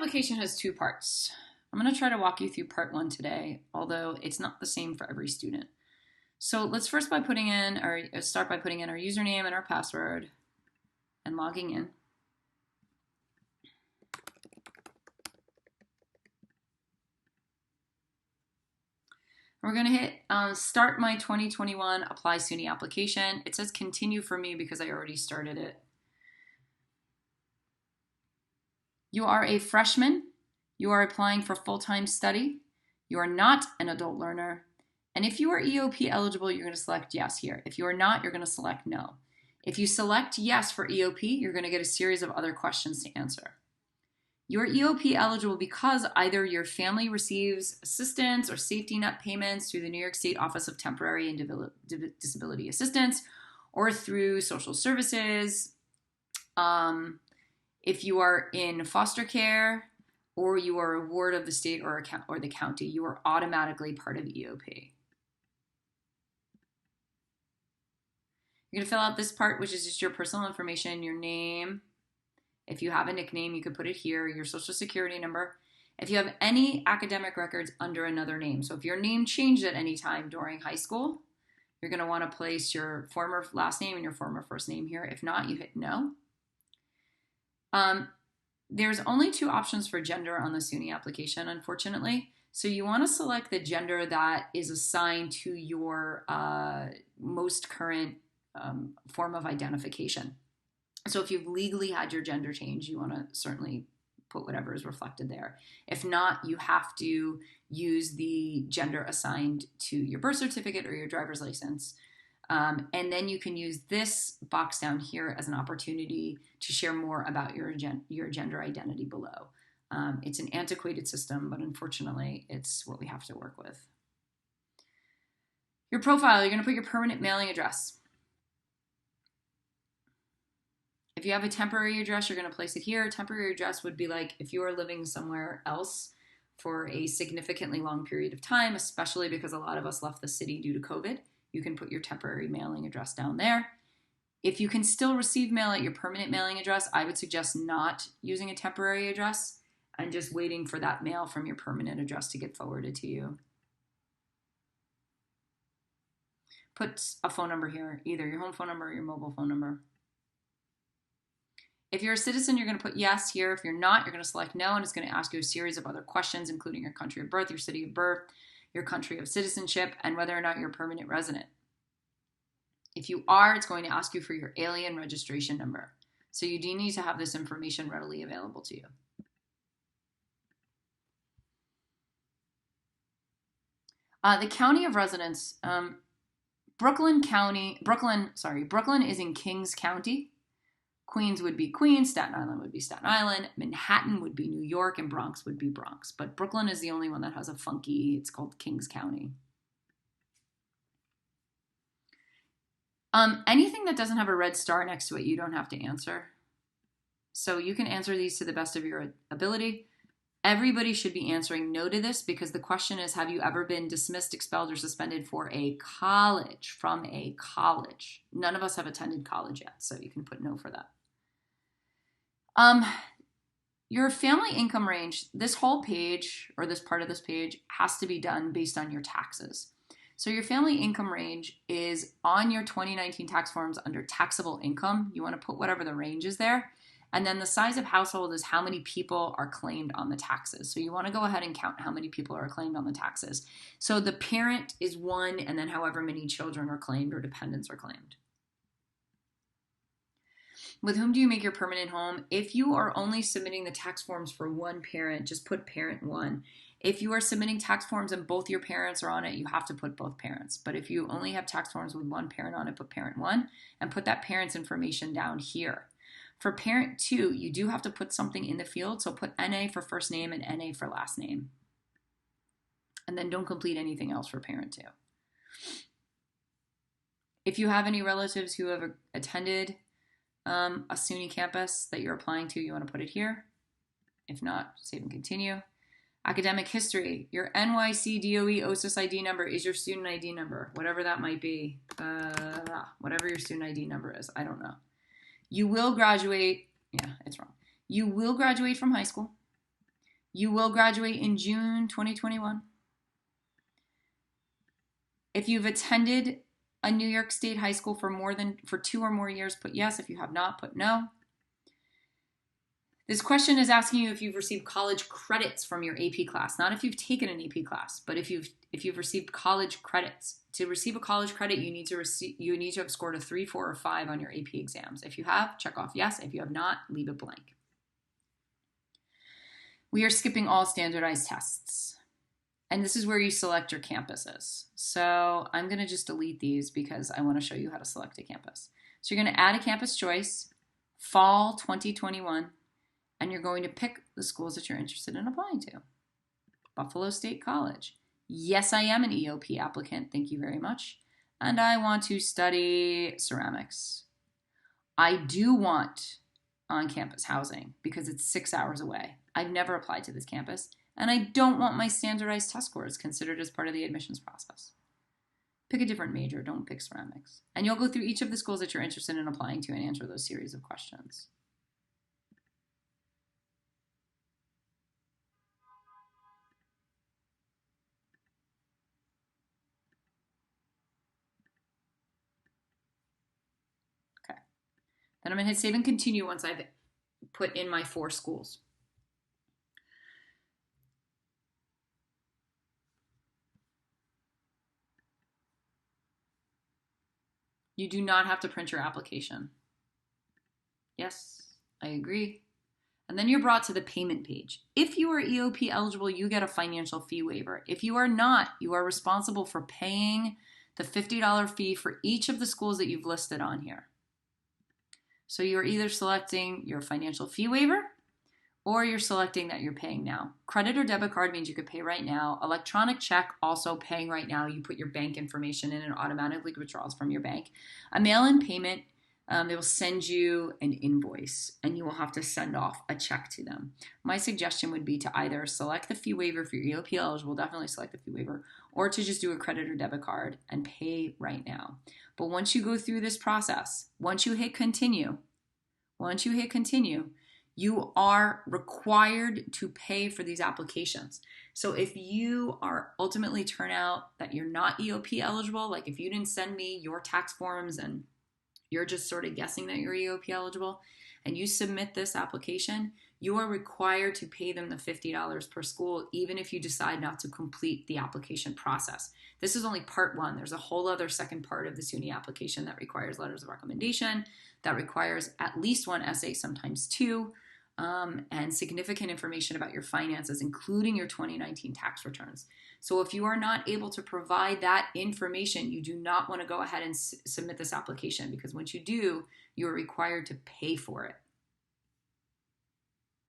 Application has two parts. I'm going to try to walk you through part one today, although it's not the same for every student. So let's start by putting in our username and our password and logging in. We're going to hit start my 2021 Apply SUNY application. It says continue for me because I already started it. You are a freshman. You are applying for full-time study. You are not an adult learner. And if you are EOP eligible, you're going to select yes here. If you are not, you're going to select no. If you select yes for EOP, you're going to get a series of other questions to answer. You're EOP eligible because either your family receives assistance or safety net payments through the New York State Office of Temporary and Disability Assistance or through social services. If you are in foster care or you are a ward of the state or the county, you are automatically part of EOP. You're going to fill out this part, which is just your personal information, your name. If you have a nickname, you could put it here, your social security number. If you have any academic records under another name. So if your name changed at any time during high school, you're going to want to place your former last name and your former first name here. If not, you hit no. There's only two options for gender on the SUNY application, unfortunately. So you want to select the gender that is assigned to your most current form of identification. So if you've legally had your gender change, you want to certainly put whatever is reflected there. If not, you have to use the gender assigned to your birth certificate or your driver's license. And then you can use this box down here as an opportunity to share more about your gender identity below. It's an antiquated system, but unfortunately, it's what we have to work with. Your profile, you're going to put your permanent mailing address. If you have a temporary address, you're going to place it here. Temporary address would be like if you are living somewhere else for a significantly long period of time, especially because a lot of us left the city due to COVID. You can put your temporary mailing address down there. If you can still receive mail at your permanent mailing address, I would suggest not using a temporary address and just waiting for that mail from your permanent address to get forwarded to you. Put a phone number here, either your home phone number or your mobile phone number. If you're a citizen, you're going to put yes here. If you're not, you're going to select no, and it's going to ask you a series of other questions, including your country of birth, your city of birth, your country of citizenship, and whether or not you're a permanent resident. If you are, it's going to ask you for your alien registration number. So you do need to have this information readily available to you. The county of residence, Brooklyn is in Kings County. Queens would be Queens, Staten Island would be Staten Island, Manhattan would be New York, and Bronx would be Bronx. But Brooklyn is the only one that has a funky, it's called Kings County. Anything that doesn't have a red star next to it, you don't have to answer. So you can answer these to the best of your ability. Everybody should be answering no to this because the question is, have you ever been dismissed, expelled, or suspended from a college? None of us have attended college yet, so you can put no for that. Your family income range, this whole page, or this part of this page, has to be done based on your taxes. So your family income range is on your 2019 tax forms under taxable income. You want to put whatever the range is there. And then the size of household is how many people are claimed on the taxes. So you want to go ahead and count how many people are claimed on the taxes. So the parent is one, and then however many children are claimed or dependents are claimed. With whom do you make your permanent home? If you are only submitting the tax forms for one parent, just put parent one. If you are submitting tax forms and both your parents are on it, you have to put both parents. But if you only have tax forms with one parent on it, put parent one and put that parent's information down here. For parent two, you do have to put something in the field. So put NA for first name and NA for last name. And then don't complete anything else for parent two. If you have any relatives who have attended a SUNY campus that you're applying to, you want to put it here. If not, save and continue. Academic history, your NYC DOE OSIS ID number is your student ID number, whatever that might be. Whatever your student ID number is, I don't know. You will graduate, yeah, it's wrong. You will graduate from high school. You will graduate in June 2021. If you've attended a New York State high school for 2 or more years, put yes. If you have not, put no. This question is asking you if you've received college credits from your AP class, not if you've taken an AP class, but if you've received college credits. To receive a college credit, you need to have scored a 3, 4, or 5 on your AP exams. If you have, check off yes. If you have not, leave it blank. We are skipping all standardized tests. And this is where you select your campuses. So I'm going to just delete these because I want to show you how to select a campus. So you're going to add a campus choice, fall 2021, and you're going to pick the schools that you're interested in applying to. Buffalo State College. Yes, I am an EOP applicant. Thank you very much. And I want to study ceramics. I do want on-campus housing because it's 6 hours away. I've never applied to this campus. And I don't want my standardized test scores considered as part of the admissions process. Pick a different major, don't pick ceramics. And you'll go through each of the schools that you're interested in applying to and answer those series of questions. Okay. Then I'm going to hit save and continue once I've put in my 4 schools. You do not have to print your application. Yes, I agree. And then you're brought to the payment page. If you are EOP eligible, you get a financial fee waiver. If you are not, you are responsible for paying the $50 fee for each of the schools that you've listed on here. So you're either selecting your financial fee waiver or you're selecting that you're paying now. Credit or debit card means you could pay right now. Electronic check, also paying right now. You put your bank information in and automatically withdraws from your bank. A mail-in payment, they will send you an invoice and you will have to send off a check to them. My suggestion would be to either select the fee waiver if you're EOP eligible, definitely select the fee waiver, or to just do a credit or debit card and pay right now. But once you go through this process, once you hit continue, you are required to pay for these applications. So if you are ultimately turn out that you're not EOP eligible, like if you didn't send me your tax forms and you're just sort of guessing that you're EOP eligible, and you submit this application, you are required to pay them the $50 per school, even if you decide not to complete the application process. This is only part 1. There's a whole other second part of the SUNY application that requires letters of recommendation, that requires at least 1 essay, sometimes 2, and significant information about your finances, including your 2019 tax returns. So if you are not able to provide that information, you do not want to go ahead and submit this application, because once you do, you are required to pay for it.